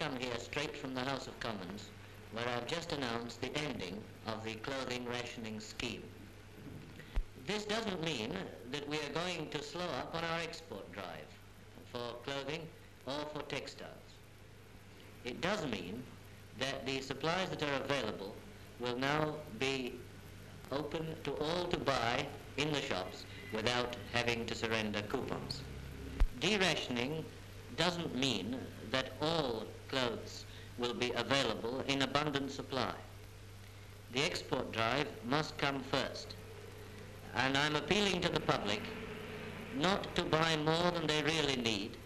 come here straight from the House of Commons, where I've just announced the ending of the clothing rationing scheme. This doesn't mean that we are going to slow up on our export drive for clothing or for textiles. It does mean that the supplies that are available will now be open to all to buy in the shops without having to surrender coupons. Derationing doesn't mean that all clothes will be available in abundant supply. The export drive must come first, and I'm appealing to the public not to buy more than they really need,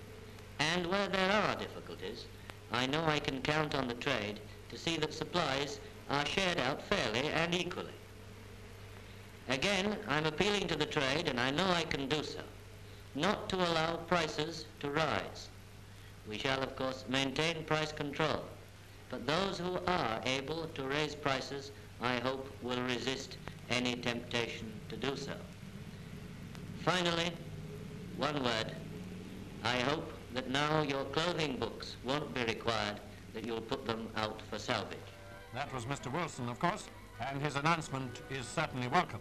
and where there are difficulties, I know I can count on the trade to see that supplies are shared out fairly and equally. Again, I'm appealing to the trade, and I know I can do so, not to allow prices to rise. We shall, of course, maintain price control, but those who are able to raise prices, I hope, will resist any temptation to do so. Finally, one word. I hope that now your clothing books won't be required, that you'll put them out for salvage. That was Mr. Wilson, of course, and his announcement is certainly welcome.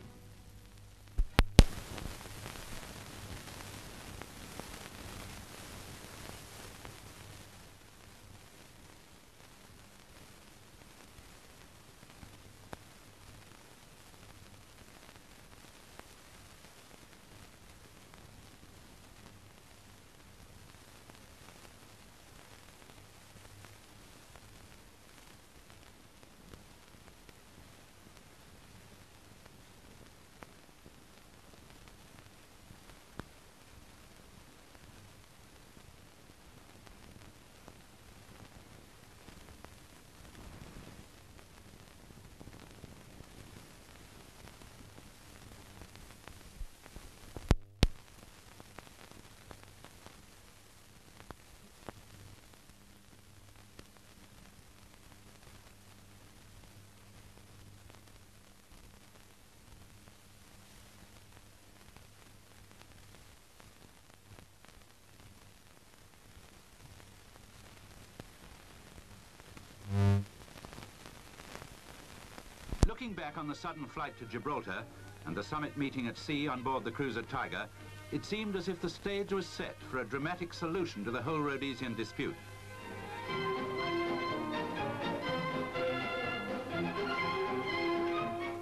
Looking back on the sudden flight to Gibraltar and the summit meeting at sea on board the cruiser Tiger, it seemed as if the stage was set for a dramatic solution to the whole Rhodesian dispute.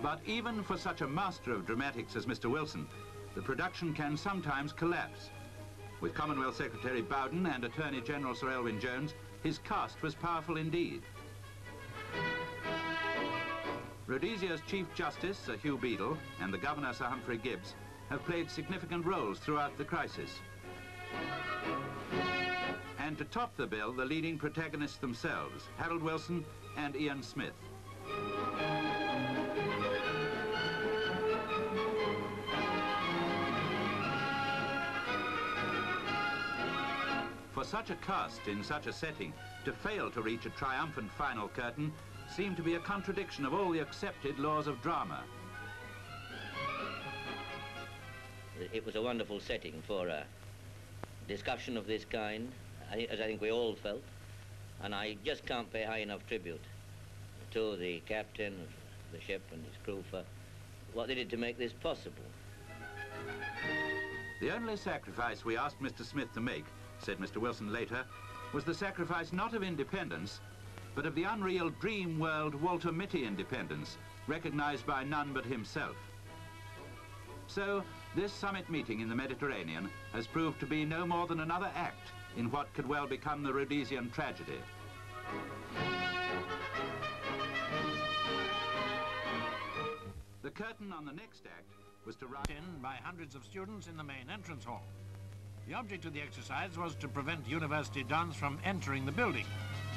But even for such a master of dramatics as Mr. Wilson, the production can sometimes collapse. With Commonwealth Secretary Bowden and Attorney General Sir Elwyn Jones, his cast was powerful indeed. Rhodesia's Chief Justice, Sir Hugh Beadle, and the Governor, Sir Humphrey Gibbs, have played significant roles throughout the crisis. And to top the bill, the leading protagonists themselves, Harold Wilson and Ian Smith. For such a cast in such a setting to fail to reach a triumphant final curtain seemed to be a contradiction of all the accepted laws of drama. It was a wonderful setting for a discussion of this kind, as I think we all felt, and I just can't pay high enough tribute to the captain of the ship and his crew for what they did to make this possible. The only sacrifice we asked Mr. Smith to make, said Mr. Wilson later, was the sacrifice not of independence, but of the unreal dream world Walter Mitty independence, recognized by none but himself. So, this summit meeting in the Mediterranean has proved to be no more than another act in what could well become the Rhodesian tragedy. The curtain on the next act was to rise In by hundreds of students in the main entrance hall. The object of the exercise was to prevent university dons from entering the building,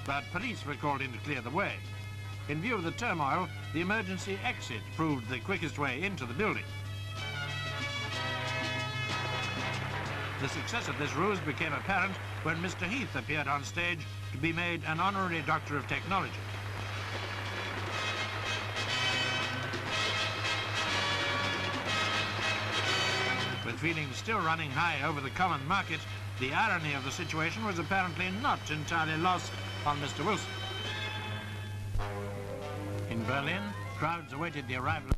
but police were called in to clear the way. In view of the turmoil, the emergency exit proved the quickest way into the building. The success of this ruse became apparent when Mr. Heath appeared on stage to be made an honorary Doctor of Technology. With feelings still running high over the common market, the irony of the situation was apparently not entirely lost on Mr. Wilson. In Berlin, crowds awaited the arrival